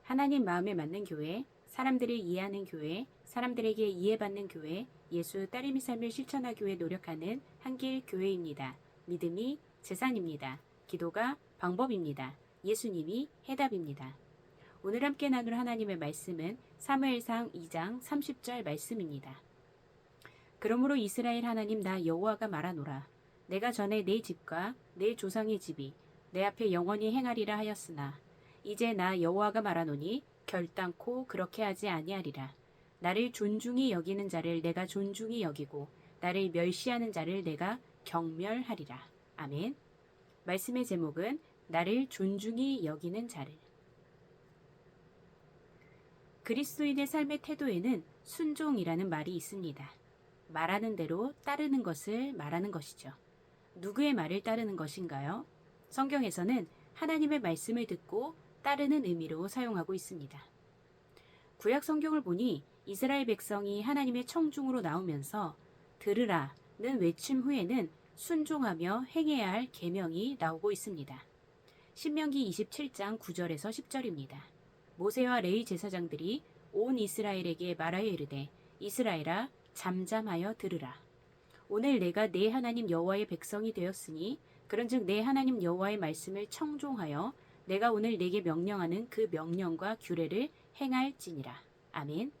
하나님 마음에 맞는 교회, 사람들을 이해하는 교회, 사람들에게 이해받는 교회, 예수 따르미 삶을 실천하기 위해 노력하는 한길 교회입니다. 믿음이 재산입니다. 기도가 방법입니다. 예수님이 해답입니다. 오늘 함께 나눌 하나님의 말씀은 사무엘상 2장 30절 말씀입니다. 그러므로 이스라엘 하나님 나 여호와가 말하노라. 내가 전에 내 집과 내 조상의 집이 내 앞에 영원히 행하리라 하였으나 이제 나 여호와가 말하노니 결단코 그렇게 하지 아니하리라. 나를 존중히 여기는 자를 내가 존중히 여기고 나를 멸시하는 자를 내가 경멸하리라. 아멘. 말씀의 제목은 나를 존중히 여기는 자를. 그리스도인의 삶의 태도에는 순종이라는 말이 있습니다. 말하는 대로 따르는 것을 말하는 것이죠. 누구의 말을 따르는 것인가요? 성경에서는 하나님의 말씀을 듣고 따르는 의미로 사용하고 있습니다. 구약 성경을 보니 이스라엘 백성이 하나님의 청중으로 나오면서 들으라는 외침 후에는 순종하며 행해야 할 계명이 나오고 있습니다. 신명기 27장 9절에서 10절입니다. 모세와 레위 제사장들이 온 이스라엘에게 말하여 이르되 이스라엘아 잠잠하여 들으라. 오늘 내가 내 하나님 여호와의 백성이 되었으니 그런즉 내 하나님 여호와의 말씀을 청종하여 내가 오늘 내게 명령하는 그 명령과 규례를 행할지니라. 아멘.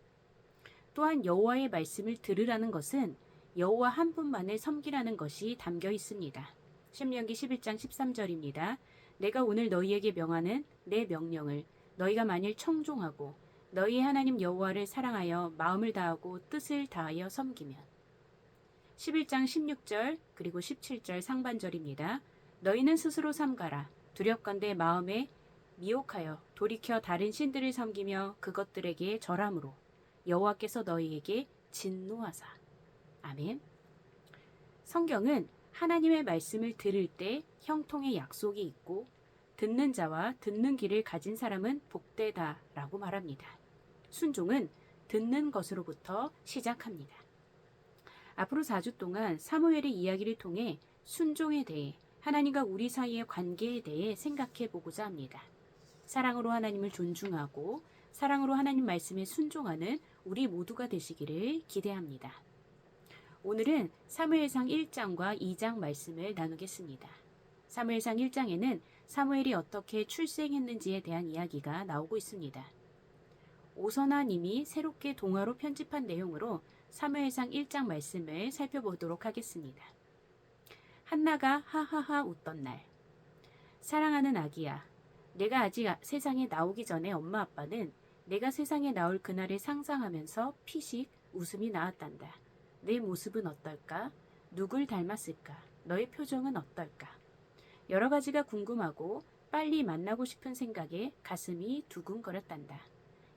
또한 여호와의 말씀을 들으라는 것은 여호와 한 분만을 섬기라는 것이 담겨 있습니다. 신명기 11장 13절입니다. 내가 오늘 너희에게 명하는 내 명령을 너희가 만일 청종하고 너희의 하나님 여호와를 사랑하여 마음을 다하고 뜻을 다하여 섬기면 11장 16절 그리고 17절 상반절입니다. 너희는 스스로 삼가라. 두렵건대 마음에 미혹하여 돌이켜 다른 신들을 섬기며 그것들에게 절함으로 여호와께서 너희에게 진노하사. 아멘. 성경은 하나님의 말씀을 들을 때 형통의 약속이 있고 듣는 자와 듣는 귀를 가진 사람은 복되다라고 말합니다. 순종은 듣는 것으로부터 시작합니다. 앞으로 4주 동안 사무엘의 이야기를 통해 순종에 대해 하나님과 우리 사이의 관계에 대해 생각해 보고자 합니다. 사랑으로 하나님을 존중하고 사랑으로 하나님 말씀에 순종하는 우리 모두가 되시기를 기대합니다. 오늘은 사무엘상 1장과 2장 말씀을 나누겠습니다. 사무엘상 1장에는 사무엘이 어떻게 출생했는지에 대한 이야기가 나오고 있습니다. 오선아 님이 새롭게 동화로 편집한 내용으로 사무엘상 1장 말씀을 살펴보도록 하겠습니다. 한나가 하하하 웃던 날. 사랑하는 아기야, 내가 아직 세상에 나오기 전에 엄마 아빠는 내가 세상에 나올 그날을 상상하면서 피식 웃음이 나왔단다. 내 모습은 어떨까? 누굴 닮았을까? 너의 표정은 어떨까? 여러 가지가 궁금하고 빨리 만나고 싶은 생각에 가슴이 두근거렸단다.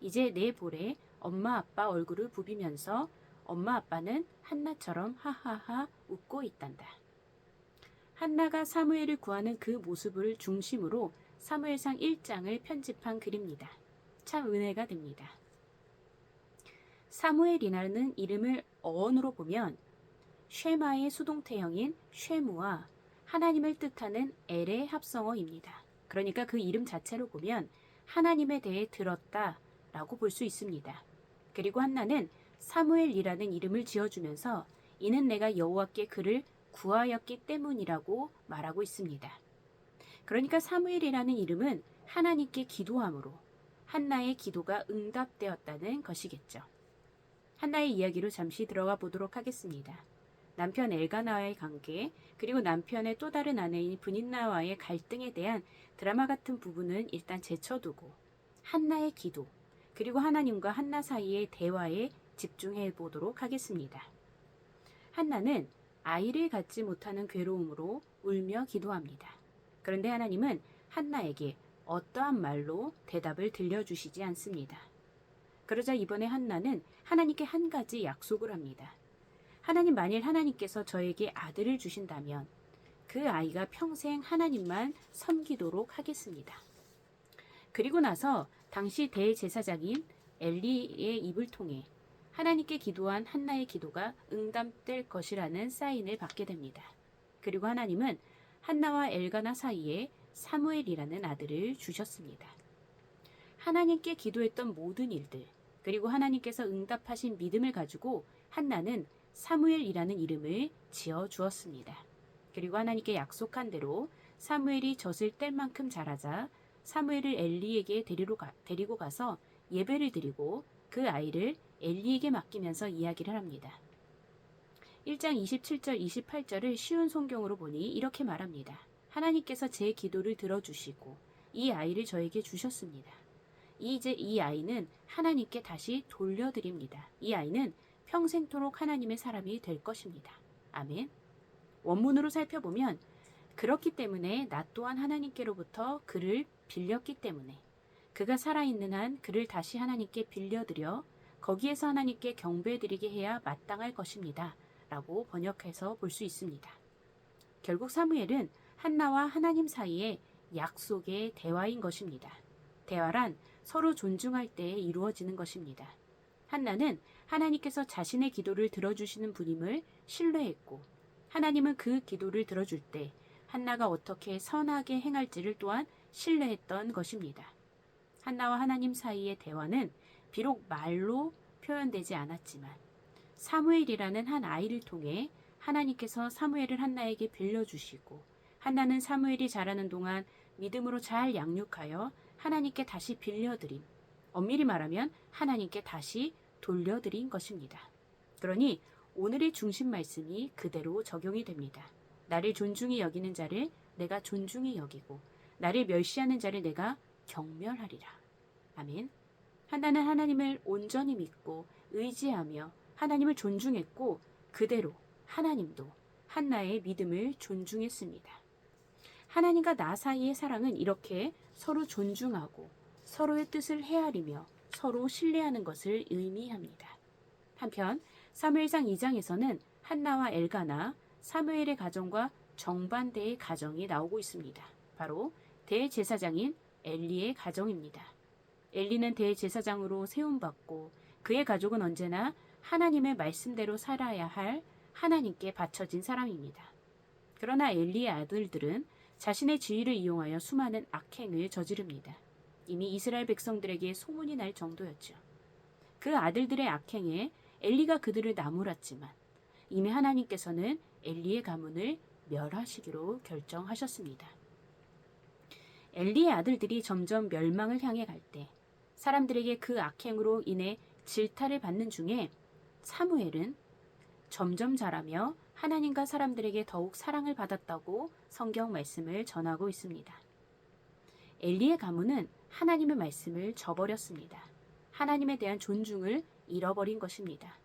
이제 내 볼에 엄마 아빠 얼굴을 부비면서 엄마 아빠는 한나처럼 하하하 웃고 있단다. 한나가 사무엘을 구하는 그 모습을 중심으로 사무엘상 1장을 편집한 글입니다. 참 은혜가 됩니다. 사무엘이라는 이름을 어원으로 보면 쉐마의 수동태형인 쉐무와 하나님을 뜻하는 엘의 합성어입니다. 그러니까 그 이름 자체로 보면 하나님에 대해 들었다 라고 볼 수 있습니다. 그리고 한나는 사무엘이라는 이름을 지어주면서 이는 내가 여호와께 그를 구하였기 때문이라고 말하고 있습니다. 그러니까 사무엘이라는 이름은 하나님께 기도함으로 한나의 기도가 응답되었다는 것이겠죠. 한나의 이야기로 잠시 들어가 보도록 하겠습니다. 남편 엘가나와의 관계, 그리고 남편의 또 다른 아내인 브닌나와의 갈등에 대한 드라마 같은 부분은 일단 제쳐두고 한나의 기도, 그리고 하나님과 한나 사이의 대화에 집중해 보도록 하겠습니다. 한나는 아이를 갖지 못하는 괴로움으로 울며 기도합니다. 그런데 하나님은 한나에게 어떠한 말로 대답을 들려주시지 않습니다. 그러자 이번에 한나는 하나님께 한 가지 약속을 합니다. 하나님, 만일 하나님께서 저에게 아들을 주신다면 그 아이가 평생 하나님만 섬기도록 하겠습니다. 그리고 나서 당시 대제사장인 엘리의 입을 통해 하나님께 기도한 한나의 기도가 응답될 것이라는 사인을 받게 됩니다. 그리고 하나님은 한나와 엘가나 사이에 사무엘이라는 아들을 주셨습니다. 하나님께 기도했던 모든 일들, 그리고 하나님께서 응답하신 믿음을 가지고 한나는 사무엘이라는 이름을 지어 주었습니다. 그리고 하나님께 약속한 대로 사무엘이 젖을 뗄 만큼 자라자 사무엘을 엘리에게 데리고 가서 예배를 드리고 그 아이를 엘리에게 맡기면서 이야기를 합니다. 1장 27절 28절을 쉬운 성경으로 보니 이렇게 말합니다. 하나님께서 제 기도를 들어주시고 이 아이를 저에게 주셨습니다. 이제 이 아이는 하나님께 다시 돌려드립니다. 이 아이는 평생토록 하나님의 사람이 될 것입니다. 아멘. 원문으로 살펴보면 그렇기 때문에 나 또한 하나님께로부터 그를 빌렸기 때문에 그가 살아있는 한 그를 다시 하나님께 빌려드려 거기에서 하나님께 경배드리게 해야 마땅할 것입니다. 라고 번역해서 볼 수 있습니다. 결국 사무엘은 한나와 하나님 사이의 약속의 대화인 것입니다. 대화란 서로 존중할 때에 이루어지는 것입니다. 한나는 하나님께서 자신의 기도를 들어주시는 분임을 신뢰했고 하나님은 그 기도를 들어줄 때 한나가 어떻게 선하게 행할지를 또한 신뢰했던 것입니다. 한나와 하나님 사이의 대화는 비록 말로 표현되지 않았지만 사무엘이라는 한 아이를 통해 하나님께서 사무엘을 한나에게 빌려주시고 한나는 사무엘이 자라는 동안 믿음으로 잘 양육하여 하나님께 다시 빌려드림, 엄밀히 말하면 하나님께 다시 돌려드린 것입니다. 그러니 오늘의 중심 말씀이 그대로 적용이 됩니다. 나를 존중히 여기는 자를 내가 존중히 여기고 나를 멸시하는 자를 내가 경멸하리라. 아멘. 한나는 하나님을 온전히 믿고 의지하며 하나님을 존중했고 그대로 하나님도 한나의 믿음을 존중했습니다. 하나님과 나 사이의 사랑은 이렇게 서로 존중하고 서로의 뜻을 헤아리며 서로 신뢰하는 것을 의미합니다. 한편 사무엘상 2장에서는 한나와 엘가나, 사무엘의 가정과 정반대의 가정이 나오고 있습니다. 바로 대제사장인 엘리의 가정입니다. 엘리는 대제사장으로 세움받고 그의 가족은 언제나 하나님의 말씀대로 살아야 할 하나님께 바쳐진 사람입니다. 그러나 엘리의 아들들은 자신의 지위를 이용하여 수많은 악행을 저지릅니다. 이미 이스라엘 백성들에게 소문이 날 정도였죠. 그 아들들의 악행에 엘리가 그들을 나무랐지만 이미 하나님께서는 엘리의 가문을 멸하시기로 결정하셨습니다. 엘리의 아들들이 점점 멸망을 향해 갈 때 사람들에게 그 악행으로 인해 질타를 받는 중에 사무엘은 점점 자라며 하나님과 사람들에게 더욱 사랑을 받았다고 성경 말씀을 전하고 있습니다. 엘리의 가문은 하나님의 말씀을 저버렸습니다. 하나님에 대한 존중을 잃어버린 것입니다.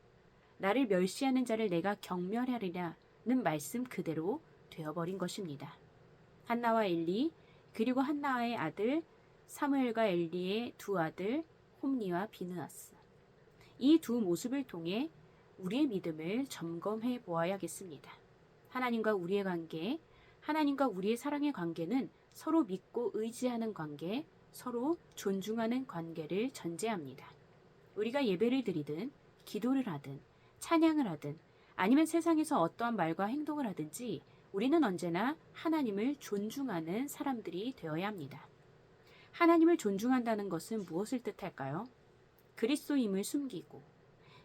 나를 멸시하는 자를 내가 경멸하리라는 말씀 그대로 되어버린 것입니다. 한나와 엘리 그리고 한나의 아들 사무엘과 엘리의 두 아들 홈니와 비느하스, 이 두 모습을 통해 우리의 믿음을 점검해 보아야겠습니다. 하나님과 우리의 관계, 하나님과 우리의 사랑의 관계는 서로 믿고 의지하는 관계, 서로 존중하는 관계를 전제합니다. 우리가 예배를 드리든 기도를 하든 찬양을 하든 아니면 세상에서 어떠한 말과 행동을 하든지 우리는 언제나 하나님을 존중하는 사람들이 되어야 합니다. 하나님을 존중한다는 것은 무엇을 뜻할까요? 그리스도임을 숨기고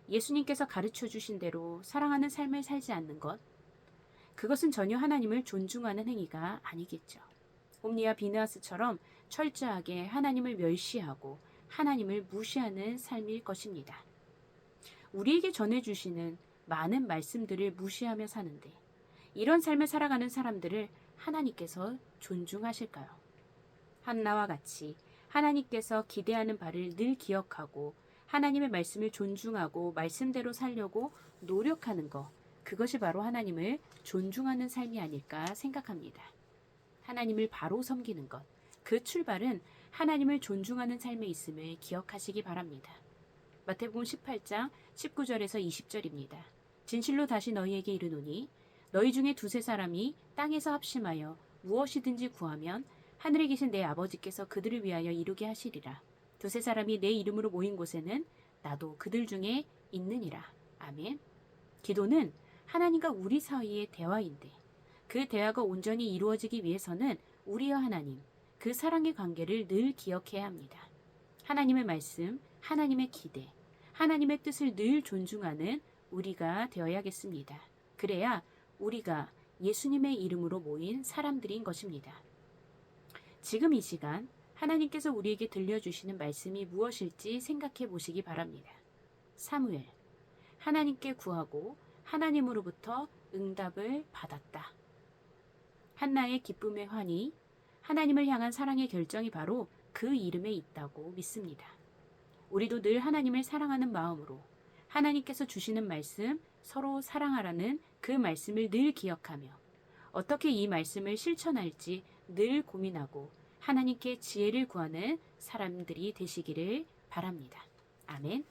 예수님께서 가르쳐 주신 대로 사랑하는 삶을 살지 않는 것, 그것은 전혀 하나님을 존중하는 행위가 아니겠죠. 홈니와 비느하스처럼 철저하게 하나님을 멸시하고 하나님을 무시하는 삶일 것입니다. 우리에게 전해주시는 많은 말씀들을 무시하며 사는데 이런 삶을 살아가는 사람들을 하나님께서 존중하실까요? 한나와 같이 하나님께서 기대하는 바를 늘 기억하고 하나님의 말씀을 존중하고 말씀대로 살려고 노력하는 것, 그것이 바로 하나님을 존중하는 삶이 아닐까 생각합니다. 하나님을 바로 섬기는 것, 그 출발은 하나님을 존중하는 삶에 있음을 기억하시기 바랍니다. 마태복음 18장 19절에서 20절입니다. 진실로 다시 너희에게 이르노니 너희 중에 두세 사람이 땅에서 합심하여 무엇이든지 구하면 하늘에 계신 내 아버지께서 그들을 위하여 이루게 하시리라. 두세 사람이 내 이름으로 모인 곳에는 나도 그들 중에 있느니라. 아멘. 기도는 하나님과 우리 사이의 대화인데 그 대화가 온전히 이루어지기 위해서는 우리와 하나님, 그 사랑의 관계를 늘 기억해야 합니다. 하나님의 말씀, 하나님의 기대, 하나님의 뜻을 늘 존중하는 우리가 되어야겠습니다. 그래야 우리가 예수님의 이름으로 모인 사람들인 것입니다. 지금 이 시간 하나님께서 우리에게 들려주시는 말씀이 무엇일지 생각해 보시기 바랍니다. 사무엘, 하나님께 구하고 하나님으로부터 응답을 받았다. 한나의 기쁨의 환희, 하나님을 향한 사랑의 결정이 바로 그 이름에 있다고 믿습니다. 우리도 늘 하나님을 사랑하는 마음으로 하나님께서 주시는 말씀, 서로 사랑하라는 그 말씀을 늘 기억하며 어떻게 이 말씀을 실천할지 늘 고민하고 하나님께 지혜를 구하는 사람들이 되시기를 바랍니다. 아멘.